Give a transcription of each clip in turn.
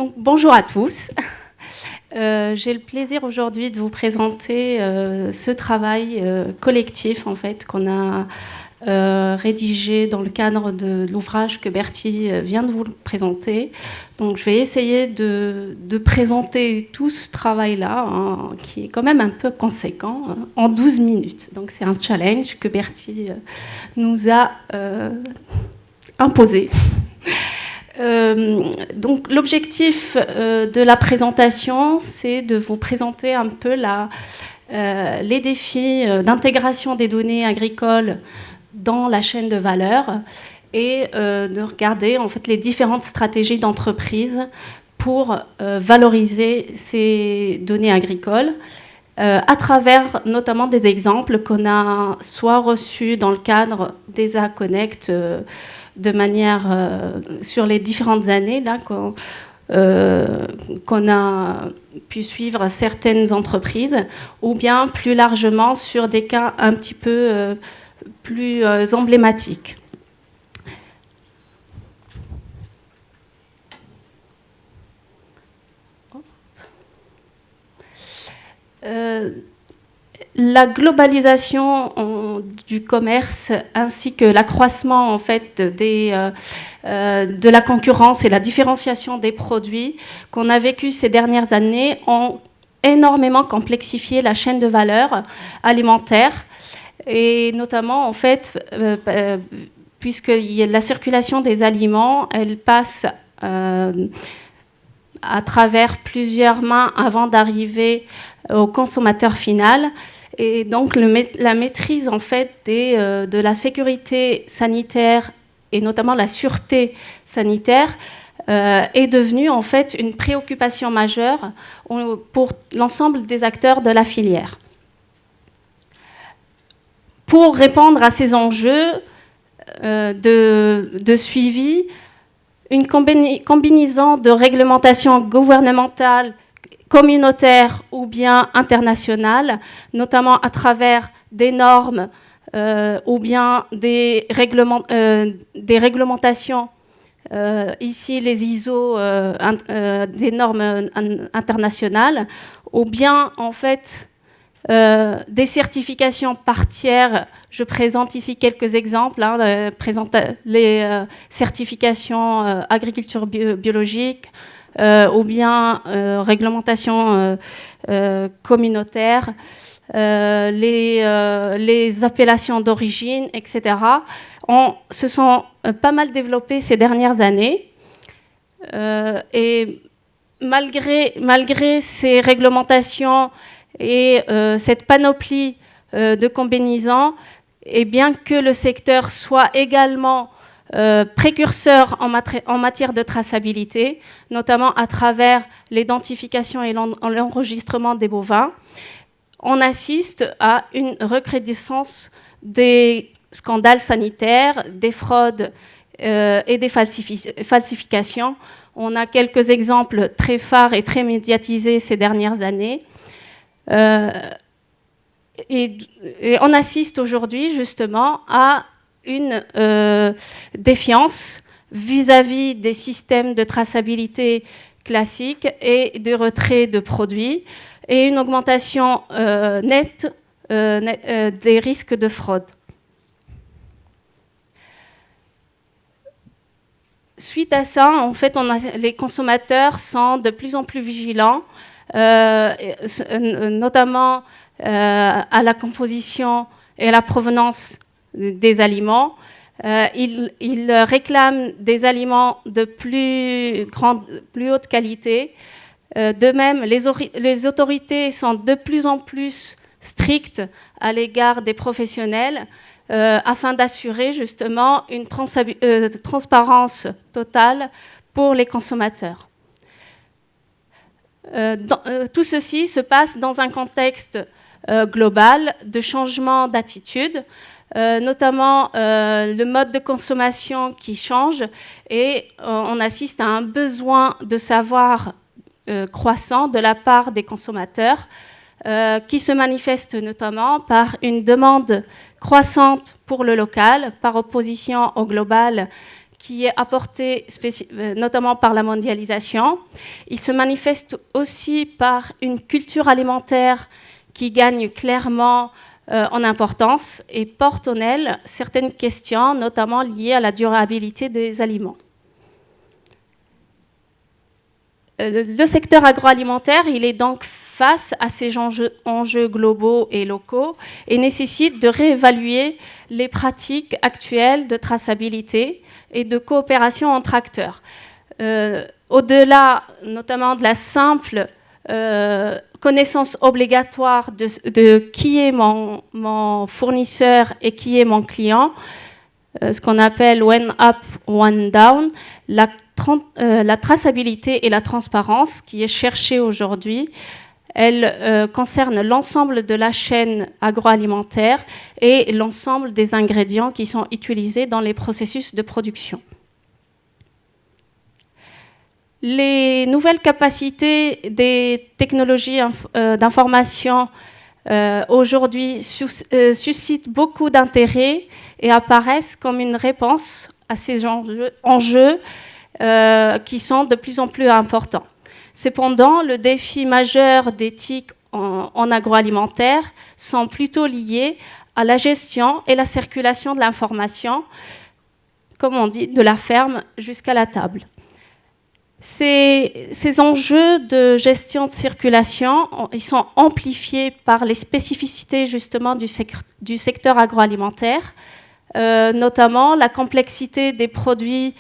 Donc, bonjour à tous. J'ai le plaisir aujourd'hui de vous présenter ce travail collectif en fait, qu'on a rédigé dans le cadre de l'ouvrage que Bertie vient de vous présenter. Donc, je vais essayer de présenter tout ce travail-là, hein, qui est quand même un peu conséquent, hein, en 12 minutes. Donc, c'est un challenge que Bertie nous a imposé. Donc, l'objectif de la présentation, c'est de vous présenter un peu les défis d'intégration des données agricoles dans la chaîne de valeur et de regarder en fait les différentes stratégies d'entreprise pour valoriser ces données agricoles à travers notamment des exemples qu'on a soit reçus dans le cadre d'ESA Connect de manière sur les différentes années là, qu'on a pu suivre certaines entreprises, ou bien plus largement sur des cas un petit peu plus emblématiques. La globalisation du commerce ainsi que l'accroissement en fait de la concurrence et la différenciation des produits qu'on a vécu ces dernières années ont énormément complexifié la chaîne de valeur alimentaire, et notamment en fait puisque la circulation des aliments, elle passe à travers plusieurs mains avant d'arriver au consommateur final. Et donc la maîtrise en fait de la sécurité sanitaire et notamment la sûreté sanitaire est devenue en fait une préoccupation majeure pour l'ensemble des acteurs de la filière. Pour répondre à ces enjeux de suivi, une combinaison de réglementations gouvernementales, communautaires ou bien internationales, notamment à travers des normes ou bien des réglementations, ici les ISO, des normes internationales, ou bien en fait des certifications par tiers. Je présente ici quelques exemples, hein, les certifications agriculture biologique, ou bien réglementation communautaire, les appellations d'origine, etc. Se sont pas mal développées ces dernières années. Et malgré ces réglementations et cette panoplie de combinaisons, et bien que le secteur soit également précurseur en matière de traçabilité, notamment à travers l'identification et l'enregistrement des bovins, on assiste à une recrudescence des scandales sanitaires, des fraudes et des falsifications. On a quelques exemples très phares et très médiatisés ces dernières années. Et on assiste aujourd'hui justement à une défiance vis-à-vis des systèmes de traçabilité classiques et de retrait de produits, et une augmentation nette des risques de fraude. Suite à ça, en fait, les consommateurs sont de plus en plus vigilants, notamment à la composition et à la provenance des aliments. Ils réclament des aliments de plus haute qualité. De même, les autorités sont de plus en plus strictes à l'égard des professionnels afin d'assurer justement une transparence totale pour les consommateurs. Tout ceci se passe dans un contexte global de changement d'attitude, notamment le mode de consommation qui change, et on assiste à un besoin de savoir croissant de la part des consommateurs, qui se manifeste notamment par une demande croissante pour le local, par opposition au global, qui est apporté notamment par la mondialisation. Il se manifeste aussi par une culture alimentaire qui gagne clairement en importance et porte en elle certaines questions, notamment liées à la durabilité des aliments. Le secteur agroalimentaire, il est donc face à ces enjeux globaux et locaux et nécessite de réévaluer les pratiques actuelles de traçabilité et de coopération entre acteurs. Au-delà notamment de la simple connaissance obligatoire de qui est mon fournisseur et qui est mon client, ce qu'on appelle one up, one down, la traçabilité et la transparence qui est cherchée aujourd'hui, elle concerne l'ensemble de la chaîne agroalimentaire et l'ensemble des ingrédients qui sont utilisés dans les processus de production. Les nouvelles capacités des technologies d'information aujourd'hui suscitent beaucoup d'intérêt et apparaissent comme une réponse à ces enjeux qui sont de plus en plus importants. Cependant, le défi majeur d'éthique en agroalimentaire sont plutôt liés à la gestion et la circulation de l'information, comme on dit, de la ferme jusqu'à la table. Ces enjeux de gestion de circulation, ils sont amplifiés par les spécificités justement du secteur agroalimentaire, notamment la complexité des produits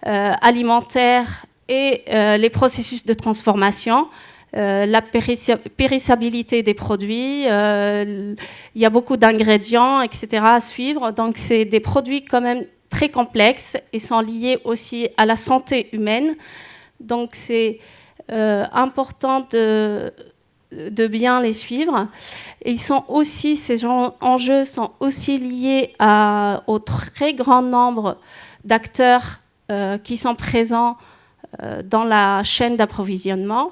alimentaires et les processus de transformation, la périssabilité des produits, il y a beaucoup d'ingrédients, etc. à suivre. Donc, c'est des produits quand même très complexes et sont liés aussi à la santé humaine. Donc, c'est important de bien les suivre. Et ces enjeux sont aussi liés au très grand nombre d'acteurs qui sont présents dans la chaîne d'approvisionnement.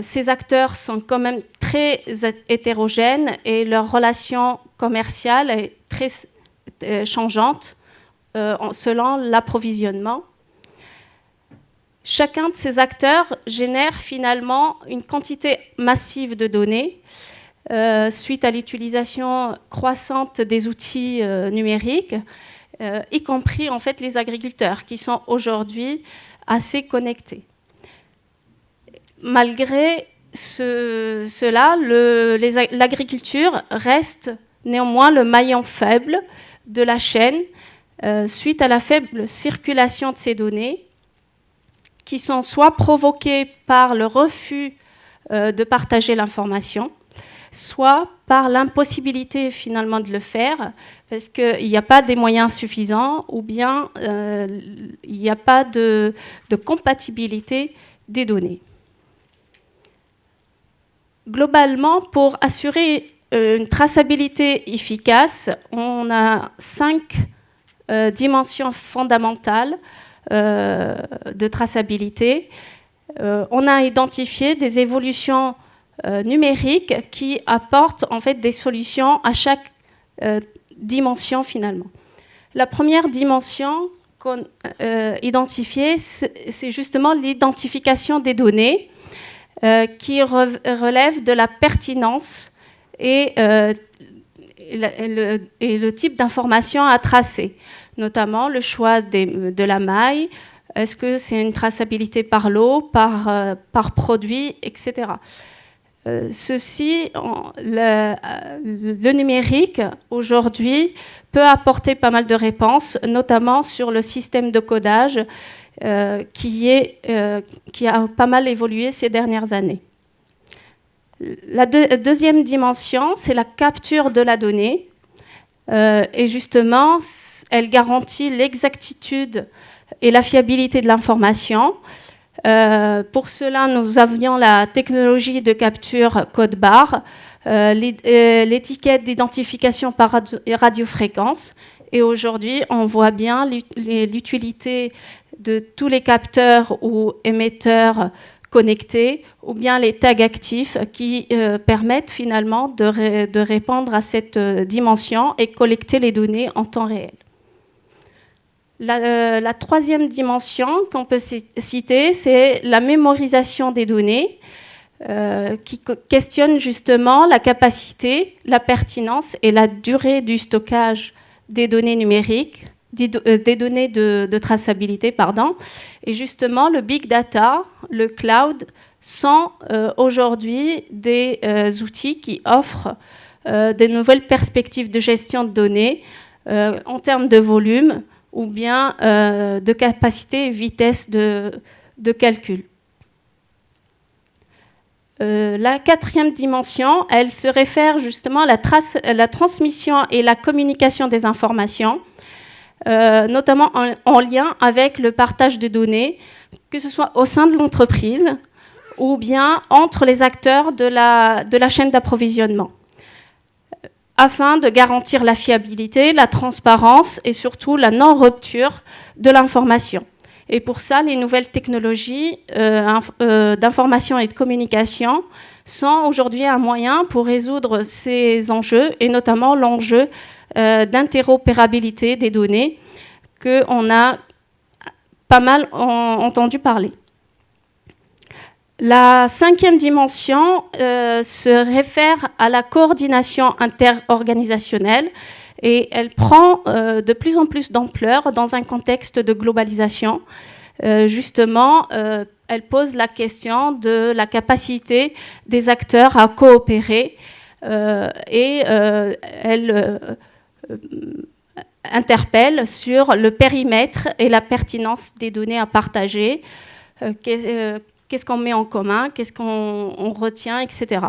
Ces acteurs sont quand même très hétérogènes et leur relation commerciale est très changeante selon l'approvisionnement. Chacun de ces acteurs génère finalement une quantité massive de données suite à l'utilisation croissante des outils numériques, y compris en fait les agriculteurs qui sont aujourd'hui assez connectés. Malgré cela, l'agriculture reste néanmoins le maillon faible de la chaîne suite à la faible circulation de ces données qui sont soit provoquées par le refus de partager l'information, soit par l'impossibilité finalement de le faire, parce qu'il n'y a pas des moyens suffisants, ou bien il n'y a pas de compatibilité des données. Globalement, pour assurer une traçabilité efficace, on a 5 dimensions fondamentales de traçabilité. On a identifié des évolutions numériques qui apportent en fait des solutions à chaque dimension finalement. La première dimension qu'on identifiée, c'est justement l'identification des données qui relève de la pertinence et le type d'information à tracer, notamment le choix de la maille, est-ce que c'est une traçabilité par lot, par produit, etc. Le numérique, aujourd'hui, peut apporter pas mal de réponses, notamment sur le système de codage qui a pas mal évolué ces dernières années. La deuxième dimension, c'est la capture de la donnée. Et justement, elle garantit l'exactitude et la fiabilité de l'information. Pour cela, nous avions la technologie de capture code-barre, l'étiquette d'identification par radiofréquence. Et aujourd'hui, on voit bien l'utilité de tous les capteurs ou émetteurs connectés, ou bien les tags actifs qui permettent finalement de répondre à cette dimension et collecter les données en temps réel. La troisième dimension qu'on peut citer, c'est la mémorisation des données, qui questionne justement la capacité, la pertinence et la durée du stockage des données numériques, des données de traçabilité, pardon. Et justement, le big data, le cloud, sont aujourd'hui des outils qui offrent des nouvelles perspectives de gestion de données en termes de volume ou bien de capacité et vitesse de calcul. La quatrième dimension, elle se réfère justement à la transmission et la communication des informations, notamment en lien avec le partage de données, que ce soit au sein de l'entreprise ou bien entre les acteurs de la chaîne d'approvisionnement, afin de garantir la fiabilité, la transparence et surtout la non-rupture de l'information. Et pour ça, les nouvelles technologies d'information et de communication sont aujourd'hui un moyen pour résoudre ces enjeux, et notamment l'enjeu d'interopérabilité des données qu'on a pas mal entendu parler. La cinquième dimension se réfère à la coordination interorganisationnelle et elle prend de plus en plus d'ampleur dans un contexte de globalisation. Justement, elle pose la question de la capacité des acteurs à coopérer et elle interpelle sur le périmètre et la pertinence des données à partager. Qu'est-ce qu'on met en commun, qu'est-ce qu'on retient, etc.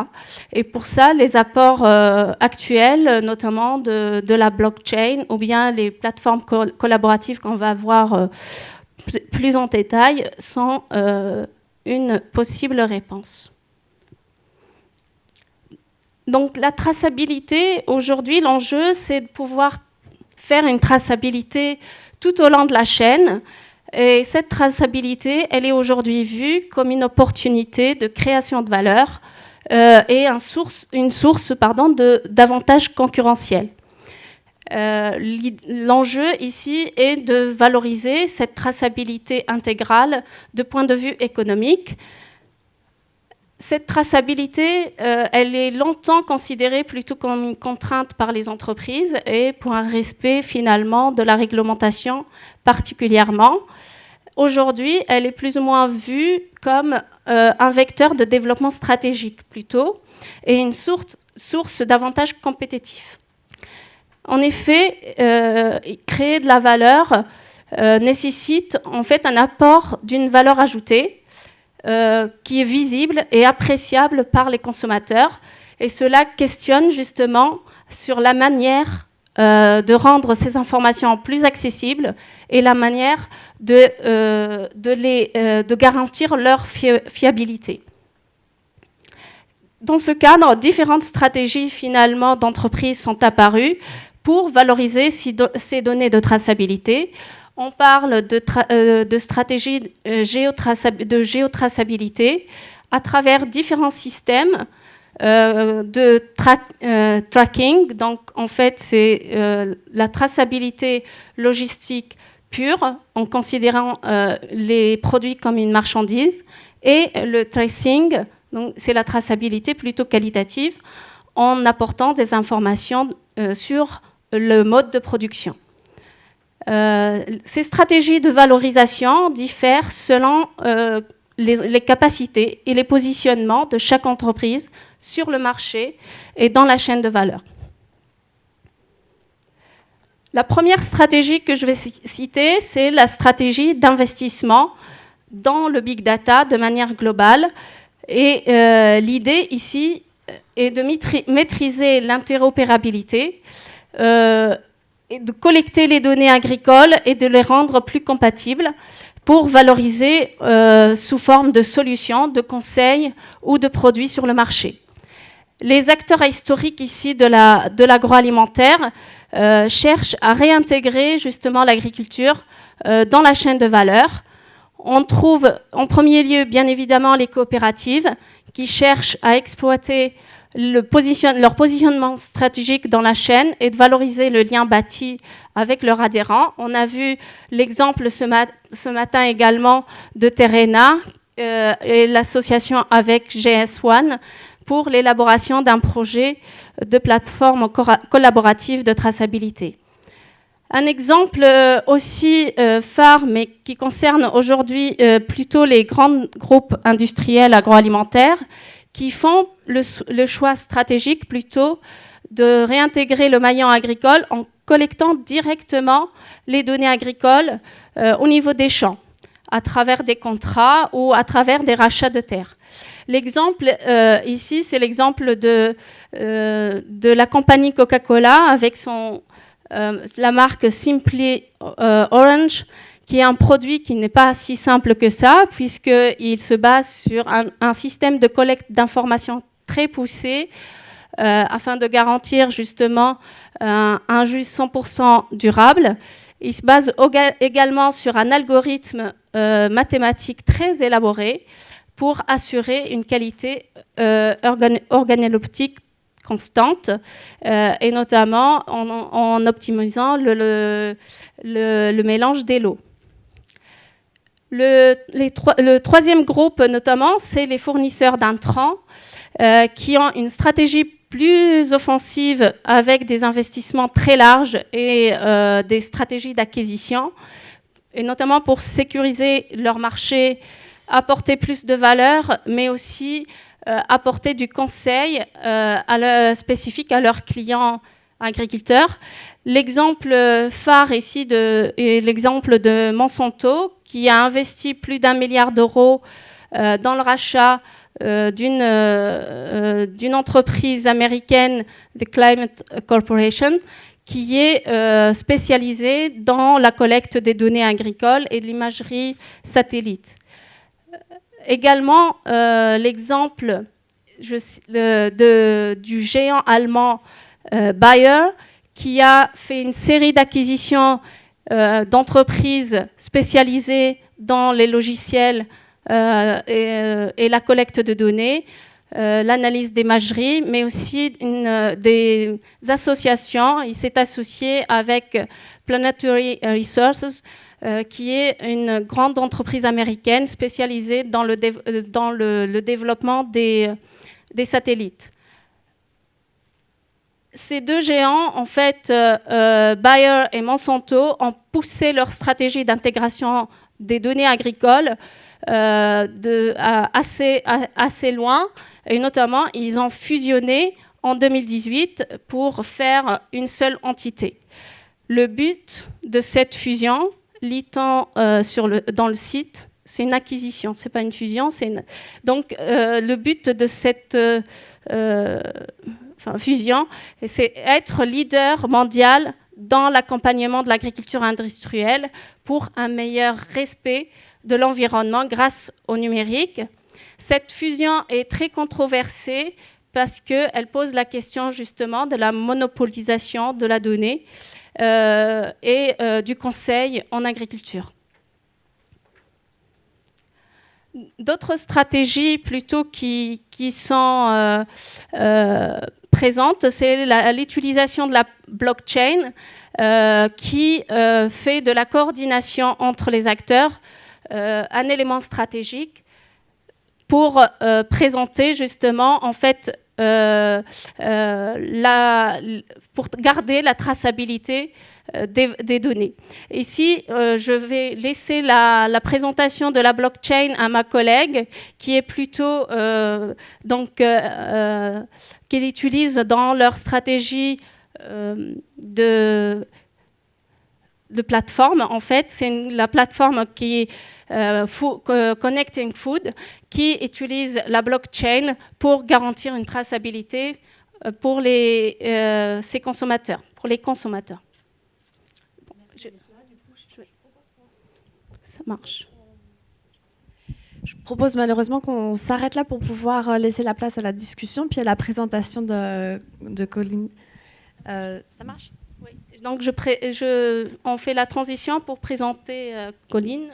Et pour ça, les apports actuels, notamment de la blockchain ou bien les plateformes collaboratives qu'on va voir plus en détail, sont une possible réponse. Donc la traçabilité, aujourd'hui, l'enjeu, c'est de pouvoir faire une traçabilité tout au long de la chaîne. Et cette traçabilité, elle est aujourd'hui vue comme une opportunité de création de valeur et une source d'avantages concurrentiels. L'enjeu ici est de valoriser cette traçabilité intégrale de point de vue économique. Cette traçabilité, elle est longtemps considérée plutôt comme une contrainte par les entreprises et pour un respect finalement de la réglementation particulièrement. Aujourd'hui, elle est plus ou moins vue comme un vecteur de développement stratégique plutôt et une source d'avantages compétitifs. En effet, créer de la valeur nécessite en fait un apport d'une valeur ajoutée qui est visible et appréciable par les consommateurs. Et cela questionne justement sur la manière de rendre ces informations plus accessibles et la manière de garantir leur fiabilité. Dans ce cadre, différentes stratégies finalement d'entreprise sont apparues pour valoriser ces données de traçabilité. On parle de stratégies de géotraçabilité à travers différents systèmes de tracking. Donc, en fait, c'est la traçabilité logistique pure, en considérant les produits comme une marchandise, et le tracing, donc c'est la traçabilité plutôt qualitative, en apportant des informations sur le mode de production. Ces stratégies de valorisation diffèrent selon les capacités et les positionnements de chaque entreprise sur le marché et dans la chaîne de valeur. La première stratégie que je vais citer, c'est la stratégie d'investissement dans le big data de manière globale. Et l'idée ici est de maîtriser l'interopérabilité, et de collecter les données agricoles et de les rendre plus compatibles pour valoriser sous forme de solutions, de conseils ou de produits sur le marché. Les acteurs historiques ici de l'agroalimentaire cherchent à réintégrer justement l'agriculture dans la chaîne de valeur. On trouve en premier lieu bien évidemment les coopératives qui cherchent à exploiter leur positionnement stratégique dans la chaîne et de valoriser le lien bâti avec leurs adhérents. On a vu l'exemple ce matin également de Terena et l'association avec GS1 pour l'élaboration d'un projet de plateforme collaborative de traçabilité. Un exemple aussi phare, mais qui concerne aujourd'hui plutôt les grands groupes industriels agroalimentaires, qui font le choix stratégique plutôt de réintégrer le maillon agricole en collectant directement les données agricoles au niveau des champs, à travers des contrats ou à travers des rachats de terres. L'exemple ici, c'est l'exemple de la compagnie Coca-Cola avec la marque Simply Orange, qui est un produit qui n'est pas si simple que ça, puisqu'il se base sur un système de collecte d'informations très poussé afin de garantir justement un jus 100% durable. Il se base également sur un algorithme mathématique très élaboré pour assurer une qualité organoleptique constante, et notamment en optimisant le mélange des lots. Le troisième groupe, notamment, c'est les fournisseurs d'intrants qui ont une stratégie plus offensive avec des investissements très larges et des stratégies d'acquisition, et notamment pour sécuriser leur marché, apporter plus de valeur, mais aussi apporter du conseil spécifique à leurs clients agriculteurs. L'exemple phare ici est l'exemple de Monsanto, qui a investi plus d'1 milliard d'euros dans le rachat d'une entreprise américaine, The Climate Corporation, qui est spécialisée dans la collecte des données agricoles et de l'imagerie satellite. Également, l'exemple du géant allemand Bayer, qui a fait une série d'acquisitions d'entreprises spécialisées dans les logiciels et la collecte de données, l'analyse d'imagerie, mais aussi des associations. Il s'est associé avec Planetary Resources, qui est une grande entreprise américaine spécialisée dans le développement des satellites. Ces deux géants, en fait, Bayer et Monsanto, ont poussé leur stratégie d'intégration des données agricoles assez loin, et notamment, ils ont fusionné en 2018 pour faire une seule entité. Le but de cette fusion, lit-on dans le site, c'est une acquisition, ce n'est pas une fusion. Donc, le but de cette fusion, c'est être leader mondial dans l'accompagnement de l'agriculture industrielle pour un meilleur respect de l'environnement grâce au numérique. Cette fusion est très controversée parce qu'elle pose la question justement de la monopolisation de la donnée et du conseil en agriculture. D'autres stratégies plutôt qui sont présentes, c'est l'utilisation de la blockchain qui fait de la coordination entre les acteurs un élément stratégique pour présenter justement en fait pour garder la traçabilité des données. Ici, je vais laisser la présentation de la blockchain à ma collègue, qui est plutôt qu'ils utilisent dans leur stratégie de plateforme. En fait, c'est la plateforme qui Connecting Food, qui utilise la blockchain pour garantir une traçabilité pour ses consommateurs, pour les consommateurs. Ça marche. Je propose malheureusement qu'on s'arrête là pour pouvoir laisser la place à la discussion, puis à la présentation de Colline. Ça marche? Oui. Donc on fait la transition pour présenter Colline.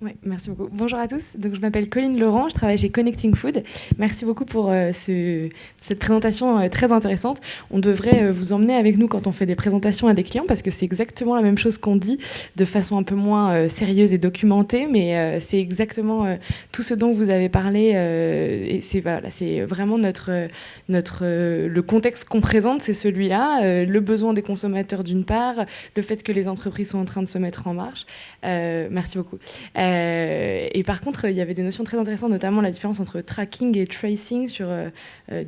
Oui, merci beaucoup. Bonjour à tous. Donc, je m'appelle Colline Laurent, je travaille chez Connecting Food. Merci beaucoup pour cette présentation très intéressante. On devrait vous emmener avec nous quand on fait des présentations à des clients parce que c'est exactement la même chose qu'on dit de façon un peu moins sérieuse et documentée, mais c'est exactement tout ce dont vous avez parlé. Et c'est vraiment le contexte qu'on présente, c'est celui-là, le besoin des consommateurs d'une part, le fait que les entreprises sont en train de se mettre en marche. Merci beaucoup. Et par contre, il y avait des notions très intéressantes, notamment la différence entre tracking et tracing sur,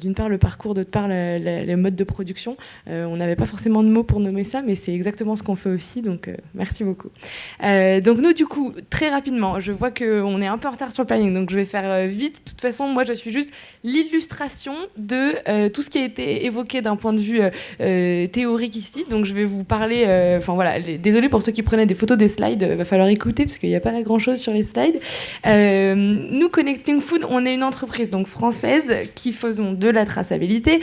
d'une part, le parcours, d'autre part, les modes de production. On n'avait pas forcément de mots pour nommer ça, mais c'est exactement ce qu'on fait aussi, donc merci beaucoup. Donc nous, du coup, très rapidement, je vois qu'on est un peu en retard sur le planning, donc je vais faire vite. De toute façon, moi, je suis juste l'illustration de tout ce qui a été évoqué d'un point de vue théorique ici. Donc je vais vous parler, désolé pour ceux qui prenaient des photos des slides, va falloir écouter parce qu'il n'y a pas grand-chose sur les slides. Nous, Connecting Food, on est une entreprise donc française qui faisons de la traçabilité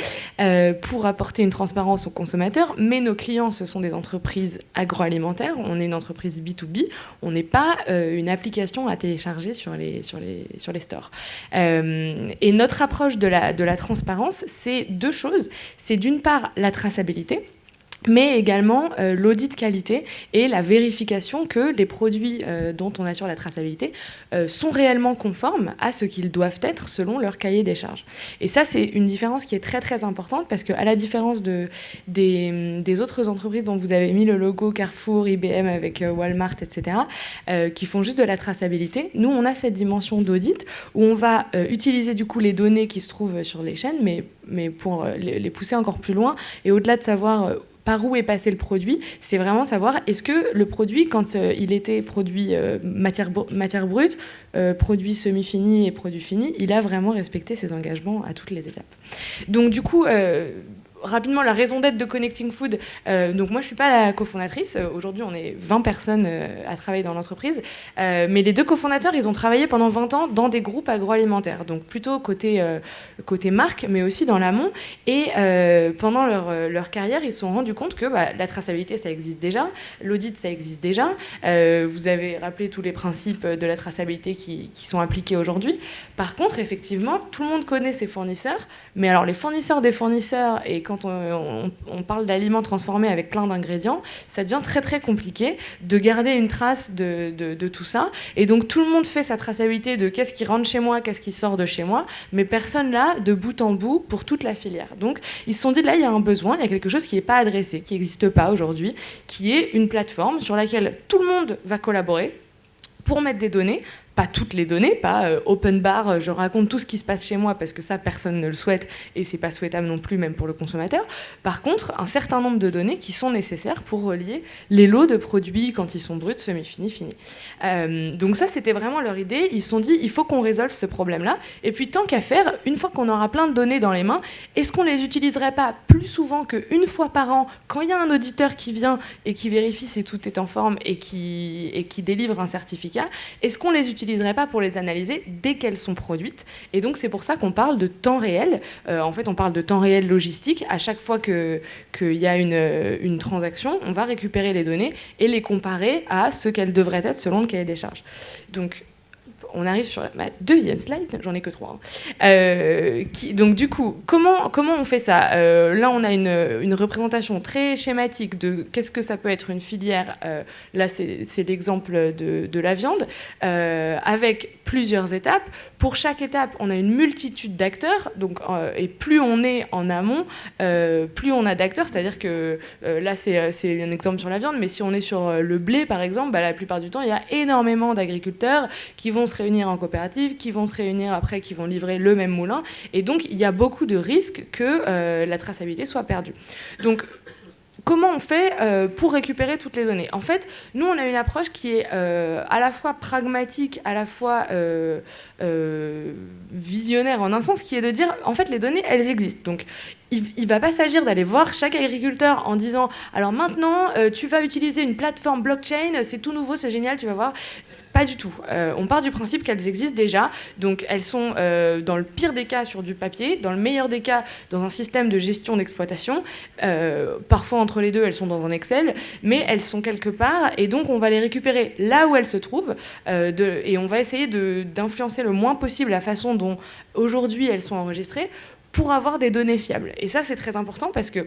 pour apporter une transparence aux consommateurs, mais nos clients, ce sont des entreprises agroalimentaires. On est une entreprise B2B. On n'est pas une application à télécharger sur les stores. Et notre approche de la transparence, c'est deux choses. C'est d'une part la traçabilité, mais également l'audit qualité et la vérification que les produits dont on assure la traçabilité sont réellement conformes à ce qu'ils doivent être selon leur cahier des charges. Et ça, c'est une différence qui est très très importante parce qu'à la différence des autres entreprises dont vous avez mis le logo Carrefour, IBM avec Walmart, etc., qui font juste de la traçabilité, nous, on a cette dimension d'audit où on va utiliser du coup les données qui se trouvent sur les chaînes, mais pour les pousser encore plus loin et au-delà de savoir par où est passé le produit, c'est vraiment savoir est-ce que le produit, quand il était produit matière brute, produit semi-fini et produit fini, il a vraiment respecté ses engagements à toutes les étapes. Donc du coup, rapidement, la raison d'être de Connecting Food. Donc moi, je ne suis pas la cofondatrice. Aujourd'hui, on est 20 personnes à travailler dans l'entreprise. Mais les deux cofondateurs, ils ont travaillé pendant 20 ans dans des groupes agroalimentaires. Donc plutôt côté marque, mais aussi dans l'amont. Et pendant leur carrière, ils se sont rendus compte que la traçabilité, ça existe déjà. L'audit, ça existe déjà. Vous avez rappelé tous les principes de la traçabilité qui sont appliqués aujourd'hui. Par contre, effectivement, tout le monde connaît ses fournisseurs. Mais alors, les fournisseurs des fournisseurs, et quand on parle d'aliments transformés avec plein d'ingrédients, ça devient très très compliqué de garder une trace de tout ça. Et donc tout le monde fait sa traçabilité de qu'est-ce qui rentre chez moi, qu'est-ce qui sort de chez moi, mais personne là de bout en bout pour toute la filière. Donc ils se sont dit là il y a un besoin, il y a quelque chose qui n'est pas adressé, qui n'existe pas aujourd'hui, qui est une plateforme sur laquelle tout le monde va collaborer pour mettre des données. Pas toutes les données, pas open bar, je raconte tout ce qui se passe chez moi parce que ça, personne ne le souhaite et c'est pas souhaitable non plus, même pour le consommateur. Par contre, un certain nombre de données qui sont nécessaires pour relier les lots de produits quand ils sont bruts, semi-finis, finis. Donc ça, c'était vraiment leur idée. Ils se sont dit, il faut qu'on résolve ce problème-là. Et puis, tant qu'à faire, une fois qu'on aura plein de données dans les mains, est-ce qu'on les utiliserait pas plus souvent qu'une fois par an, quand il y a un auditeur qui vient et qui vérifie si tout est en forme et qui délivre un certificat, est-ce qu'on les utiliserait pas pour les analyser dès qu'elles sont produites. Et donc c'est pour ça qu'on parle de temps réel. En fait, on parle de temps réel logistique. À chaque fois qu'il y a une transaction, on va récupérer les données et les comparer à ce qu'elles devraient être selon le cahier des charges. Donc on arrive sur ma deuxième slide, j'en ai que 3. Donc du coup, comment on fait ça ? Là, on a une représentation très schématique de qu'est-ce que ça peut être une filière. Là, c'est l'exemple de la viande, avec plusieurs étapes. Pour chaque étape, on a une multitude d'acteurs. Donc, et plus on est en amont, plus on a d'acteurs. C'est-à-dire que là, c'est un exemple sur la viande, mais si on est sur le blé, par exemple, la plupart du temps, il y a énormément d'agriculteurs qui vont se réunir en coopérative, qui vont se réunir après, qui vont livrer le même moulin. Et donc, il y a beaucoup de risques que la traçabilité soit perdue. Donc, comment on fait pour récupérer toutes les données ? En fait, nous, on a une approche qui est à la fois pragmatique, à la fois visionnaire en un sens, qui est de dire, en fait, les données, elles existent. Donc, il ne va pas s'agir d'aller voir chaque agriculteur en disant « Alors maintenant, tu vas utiliser une plateforme blockchain, c'est tout nouveau, c'est génial, tu vas voir. » Pas du tout. On part du principe qu'elles existent déjà. Donc, elles sont, dans le pire des cas, sur du papier, dans le meilleur des cas, dans un système de gestion d'exploitation, parfois entre entre les deux, elles sont dans un Excel, mais elles sont quelque part, et donc on va les récupérer là où elles se trouvent, et on va essayer d'influencer le moins possible la façon dont aujourd'hui elles sont enregistrées pour avoir des données fiables. Et ça, c'est très important parce que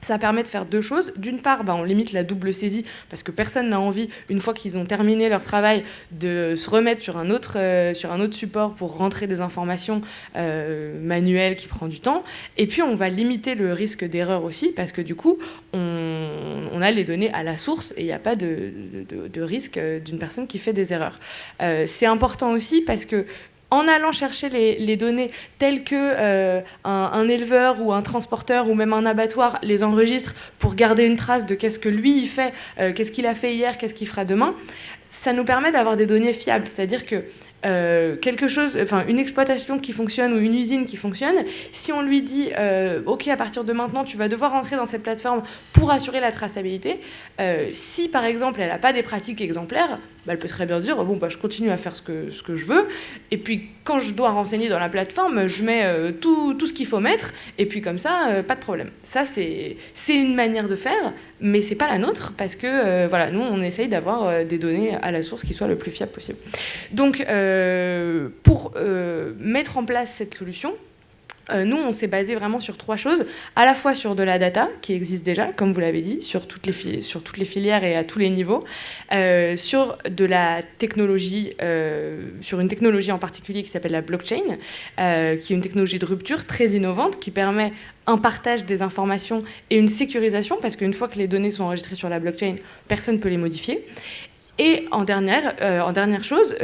ça permet de faire deux choses. D'une part, on limite la double saisie parce que personne n'a envie, une fois qu'ils ont terminé leur travail, de se remettre sur un autre support pour rentrer des informations manuelles qui prend du temps. Et puis, on va limiter le risque d'erreur aussi parce que du coup, on a les données à la source et il n'y a pas de risque d'une personne qui fait des erreurs. C'est important aussi parce que en allant chercher les données telles que un éleveur ou un transporteur ou même un abattoir les enregistre pour garder une trace de qu'est-ce que lui il fait, qu'est-ce qu'il a fait hier, qu'est-ce qu'il fera demain, ça nous permet d'avoir des données fiables. C'est-à-dire que une exploitation qui fonctionne ou une usine qui fonctionne, si on lui dit ok, à partir de maintenant tu vas devoir rentrer dans cette plateforme pour assurer la traçabilité, si par exemple elle n'a pas des pratiques exemplaires, elle peut très bien dire je continue à faire ce que je veux, et puis quand je dois renseigner dans la plateforme, je mets tout ce qu'il faut mettre, et puis comme ça, pas de problème. Ça, c'est une manière de faire, mais c'est pas la nôtre, parce que nous, on essaye d'avoir des données à la source qui soient le plus fiables possible. Donc, pour mettre en place cette solution, nous, on s'est basé vraiment sur trois choses, à la fois sur de la data, qui existe déjà, comme vous l'avez dit, sur toutes les filières et à tous les niveaux, sur de la technologie, sur une technologie en particulier qui s'appelle la blockchain, qui est une technologie de rupture très innovante, qui permet un partage des informations et une sécurisation, parce qu'une fois que les données sont enregistrées sur la blockchain, personne ne peut les modifier. Et en dernière chose,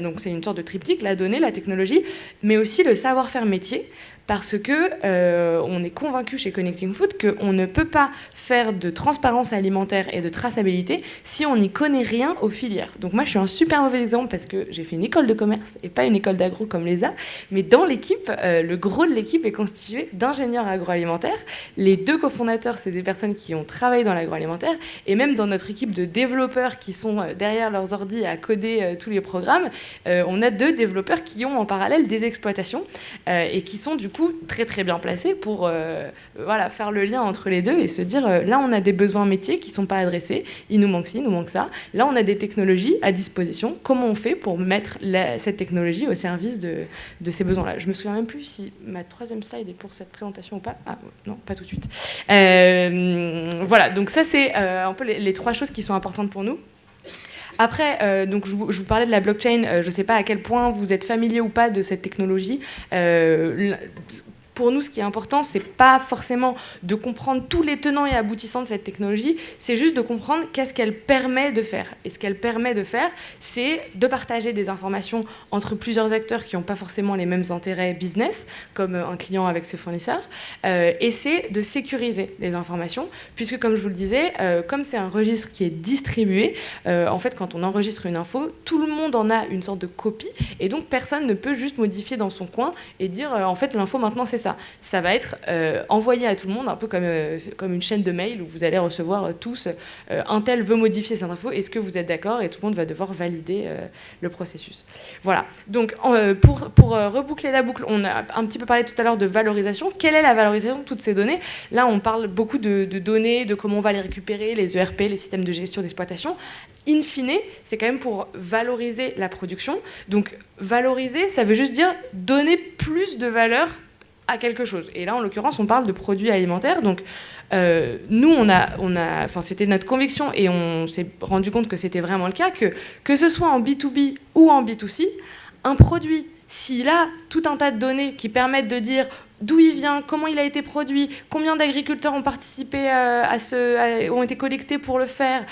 donc c'est une sorte de triptyque, la donnée, la technologie, mais aussi le savoir-faire métier, parce que on est convaincu chez Connecting Food qu'on ne peut pas faire de transparence alimentaire et de traçabilité si on n'y connaît rien aux filières. Donc moi, je suis un super mauvais exemple parce que j'ai fait une école de commerce et pas une école d'agro comme l'ESA, mais dans l'équipe, le gros de l'équipe est constitué d'ingénieurs agroalimentaires. Les deux cofondateurs, c'est des personnes qui ont travaillé dans l'agroalimentaire, et même dans notre équipe de développeurs qui sont derrière leurs ordi à coder tous les programmes, on a 2 développeurs qui ont en parallèle des exploitations et qui sont du coup très très bien placés pour faire le lien entre les deux et se dire là on a des besoins métiers qui ne sont pas adressés, il nous manque ci, il nous manque ça, là on a des technologies à disposition, comment on fait pour mettre cette technologie au service de ces besoins-là. Je me souviens même plus si ma 3e slide est pour cette présentation ou pas. Ah non, pas tout de suite. Voilà, donc ça c'est un peu les 3 choses qui sont importantes pour nous. Après, donc je vous parlais de la blockchain, je ne sais pas à quel point vous êtes familier ou pas de cette technologie. Pour nous, ce qui est important, c'est pas forcément de comprendre tous les tenants et aboutissants de cette technologie, c'est juste de comprendre qu'est-ce qu'elle permet de faire. Et ce qu'elle permet de faire, c'est de partager des informations entre plusieurs acteurs qui n'ont pas forcément les mêmes intérêts business, comme un client avec ses fournisseurs, et c'est de sécuriser les informations, puisque comme je vous le disais, comme c'est un registre qui est distribué, en fait, quand on enregistre une info, tout le monde en a une sorte de copie, et donc personne ne peut juste modifier dans son coin et dire, en fait, l'info maintenant c'est ça. Ça va être envoyé à tout le monde, un peu comme une chaîne de mail où vous allez recevoir tous un tel veut modifier cette info, est-ce que vous êtes d'accord? Et tout le monde va devoir valider le processus. Voilà. Donc, pour reboucler la boucle, on a un petit peu parlé tout à l'heure de valorisation. Quelle est la valorisation de toutes ces données? Là, on parle beaucoup de données, de comment on va les récupérer, les ERP, les systèmes de gestion d'exploitation. In fine, c'est quand même pour valoriser la production. Donc, valoriser, ça veut juste dire donner plus de valeur à quelque chose. Et là, en l'occurrence, on parle de produits alimentaires. Donc, nous, c'était notre conviction et on s'est rendu compte que c'était vraiment le cas, que ce soit en B2B ou en B2C, un produit, s'il a tout un tas de données qui permettent de dire d'où il vient, comment il a été produit, combien d'agriculteurs ont participé ont été collectés pour le faire,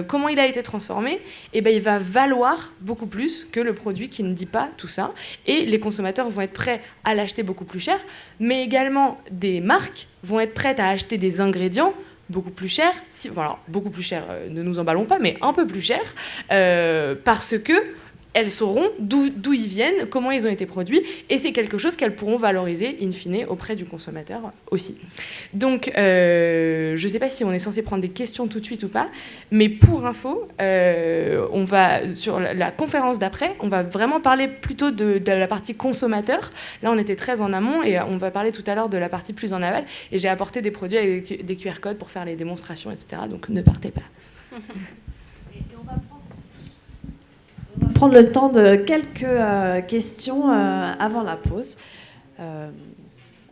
comment il a été transformé, et ben il va valoir beaucoup plus que le produit qui ne dit pas tout ça. Et les consommateurs vont être prêts à l'acheter beaucoup plus cher, mais également des marques vont être prêtes à acheter des ingrédients beaucoup plus cher, beaucoup plus cher, ne nous emballons pas, mais un peu plus cher, parce que elles sauront d'où ils viennent, comment ils ont été produits, et c'est quelque chose qu'elles pourront valoriser in fine auprès du consommateur aussi. Donc, je ne sais pas si on est censé prendre des questions tout de suite ou pas, mais pour info, on va, sur la conférence d'après, on va vraiment parler plutôt de la partie consommateur. Là, on était très en amont, et on va parler tout à l'heure de la partie plus en aval, et j'ai apporté des produits avec des QR codes pour faire les démonstrations, etc. Donc, ne partez pas. On va prendre le temps de quelques questions avant la pause.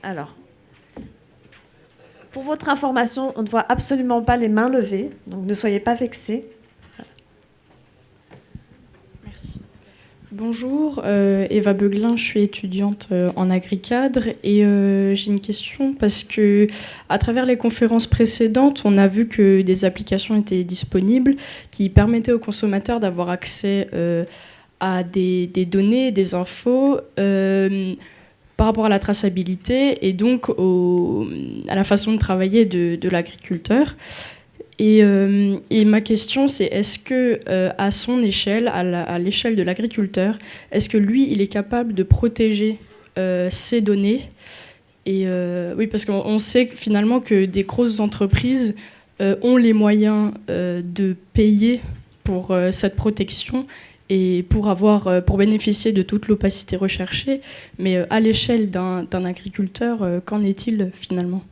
Alors, pour votre information, on ne voit absolument pas les mains levées, donc ne soyez pas vexés. Merci. Bonjour, Eva Beuglin, je suis étudiante en agricadre et j'ai une question parce que à travers les conférences précédentes, on a vu que des applications étaient disponibles qui permettaient aux consommateurs d'avoir accès à des données, des infos par rapport à la traçabilité et donc à la façon de travailler de l'agriculteur. Et ma question, c'est est-ce que, à son échelle, à l'échelle de l'agriculteur, est-ce que lui, il est capable de protéger ces données ? Et oui, parce qu'on sait finalement que des grosses entreprises ont les moyens de payer pour cette protection et pour bénéficier de toute l'opacité recherchée. Mais à l'échelle d'un agriculteur, qu'en est-il finalement ?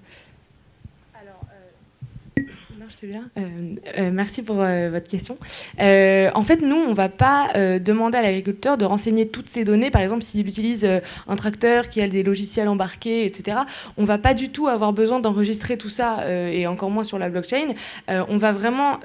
Merci pour votre question. En fait, nous, on ne va pas demander à l'agriculteur de renseigner toutes ces données. Par exemple, s'il utilise un tracteur qui a des logiciels embarqués, etc., on ne va pas du tout avoir besoin d'enregistrer tout ça, et encore moins sur la blockchain. On va vraiment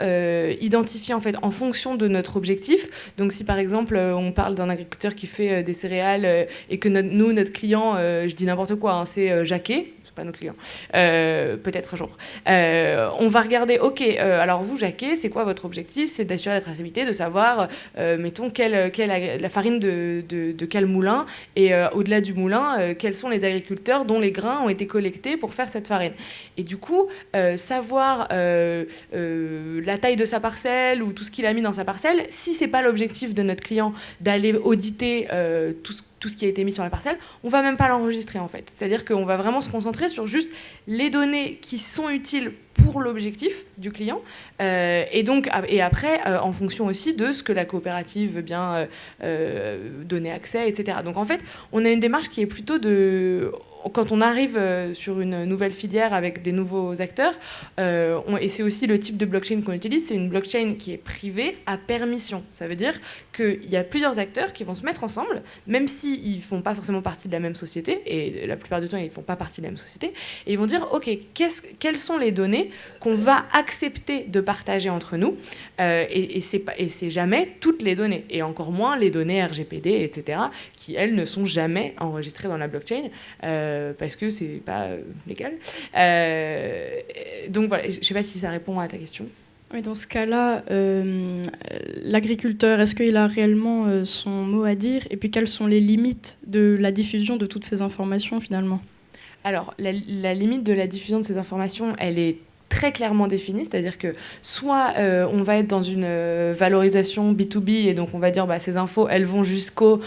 identifier en fait, en fonction de notre objectif. Donc, si par exemple, on parle d'un agriculteur qui fait des céréales et que notre client, je dis n'importe quoi, hein, c'est Jacquet, pas nos clients, peut-être un jour. On va regarder, ok, alors vous, Jacquet, c'est quoi votre objectif ? C'est d'assurer la traçabilité, de savoir, mettons, la farine de quel moulin, et au-delà du moulin, quels sont les agriculteurs dont les grains ont été collectés pour faire cette farine. Et du coup, savoir la taille de sa parcelle ou tout ce qu'il a mis dans sa parcelle, si c'est pas l'objectif de notre client d'aller auditer tout ce qui a été mis sur la parcelle, on va même pas l'enregistrer en fait. C'est-à-dire qu'on va vraiment se concentrer sur juste les données qui sont utiles pour l'objectif du client et après en fonction aussi de ce que la coopérative veut bien donner accès, etc. Donc en fait, on a une démarche qui est plutôt quand on arrive sur une nouvelle filière avec des nouveaux acteurs, et c'est aussi le type de blockchain qu'on utilise, c'est une blockchain qui est privée à permission. Ça veut dire qu'il y a plusieurs acteurs qui vont se mettre ensemble, même s'ils ne font pas forcément partie de la même société, et la plupart du temps, ils ne font pas partie de la même société, et ils vont dire, OK, quelles sont les données qu'on va accepter de partager entre nous, et c'est jamais toutes les données, et encore moins les données RGPD, etc., qui, elles, ne sont jamais enregistrées dans la blockchain, parce que c'est pas légal. Donc voilà, je sais pas si ça répond à ta question. Oui, dans ce cas-là, l'agriculteur, est-ce qu'il a réellement son mot à dire ? Et puis quelles sont les limites de la diffusion de toutes ces informations finalement ? Alors, la limite de la diffusion de ces informations, elle est très clairement définie, c'est-à-dire que soit on va être dans une valorisation B2B et donc on va dire ces infos elles vont jusqu'à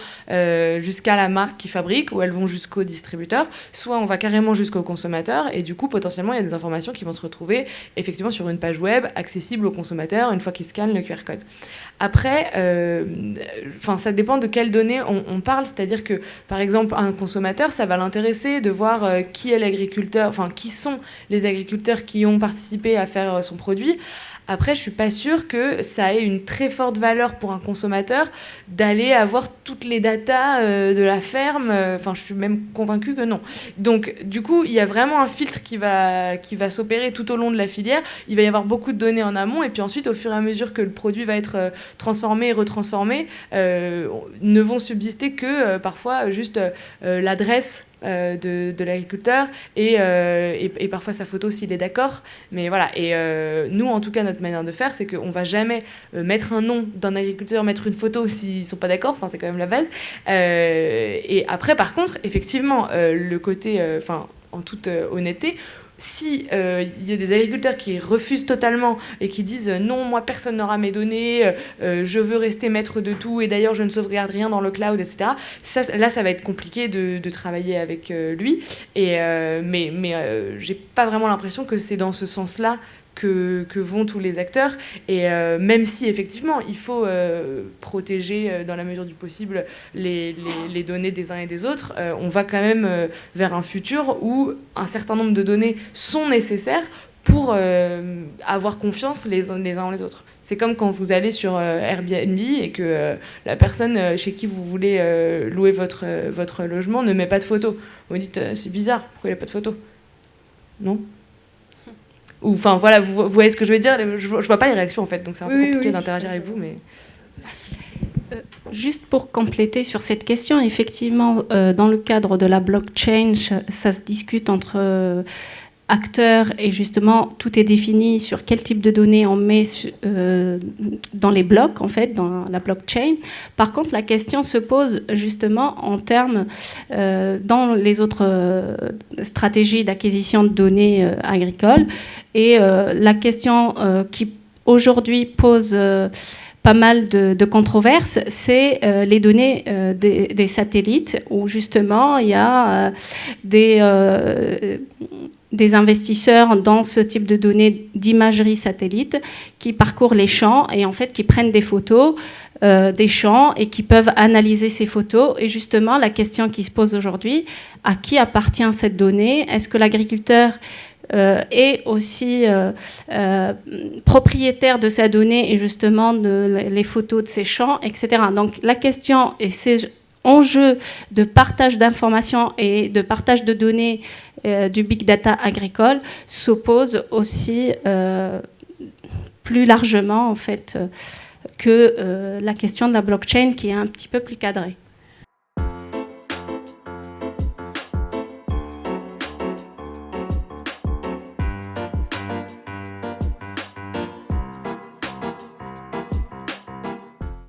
la marque qui fabrique ou elles vont jusqu'au distributeur, soit on va carrément jusqu'au consommateur et du coup potentiellement il y a des informations qui vont se retrouver effectivement sur une page web accessible au consommateur une fois qu'il scanne le QR code. Après, ça dépend de quelles données on parle, c'est-à-dire que par exemple un consommateur ça va l'intéresser de voir qui est l'agriculteur, enfin qui sont les agriculteurs qui ont participé à faire son produit. Après, je ne suis pas sûre que ça ait une très forte valeur pour un consommateur d'aller avoir toutes les datas de la ferme. Enfin, je suis même convaincue que non. Donc, du coup, il y a vraiment un filtre qui va s'opérer tout au long de la filière. Il va y avoir beaucoup de données en amont. Et puis ensuite, au fur et à mesure que le produit va être transformé et retransformé, ne vont subsister que parfois juste l'adresse de l'agriculteur et parfois sa photo s'il est d'accord, mais voilà. Et nous en tout cas notre manière de faire c'est qu'on va jamais mettre un nom d'un agriculteur, mettre une photo s'ils sont pas d'accord, enfin c'est quand même la base, et après par contre effectivement le côté en toute honnêteté, si y a des agriculteurs qui refusent totalement et qui disent non, moi personne n'aura mes données, je veux rester maître de tout et d'ailleurs je ne sauvegarde rien dans le cloud, etc. Là, ça va être compliqué de travailler avec lui. Mais j'ai pas vraiment l'impression que c'est dans ce sens-là que vont tous les acteurs. Et même si effectivement il faut protéger dans la mesure du possible les données des uns et des autres, on va quand même vers un futur où un certain nombre de données sont nécessaires pour avoir confiance les uns en les autres. C'est comme quand vous allez sur Airbnb et que la personne chez qui vous voulez louer votre logement ne met pas de photos. Vous dites c'est bizarre, pourquoi il n'y a pas de photos? Non? Ou enfin voilà, vous voyez ce que je veux dire? Je vois pas les réactions en fait, donc c'est un peu compliqué d'interagir avec vous, mais... Juste pour compléter sur cette question, effectivement, dans le cadre de la blockchain, ça se discute entre acteurs et justement tout est défini sur quel type de données on met dans les blocs, en fait, dans la blockchain. Par contre, la question se pose justement en termes, dans les autres stratégies d'acquisition de données agricoles. Et la question qui aujourd'hui pose pas mal de controverses, c'est les données des satellites, où justement il y a des investisseurs dans ce type de données d'imagerie satellite qui parcourent les champs et en fait qui prennent des photos des champs et qui peuvent analyser ces photos. Et justement, la question qui se pose aujourd'hui, à qui appartient cette donnée? Est-ce que l'agriculteur est aussi propriétaire de sa donnée et justement les photos de ses champs, etc. Donc la question et ces enjeux de partage d'informations et de partage de données du big data agricole s'opposent aussi plus largement en fait que la question de la blockchain qui est un petit peu plus cadrée.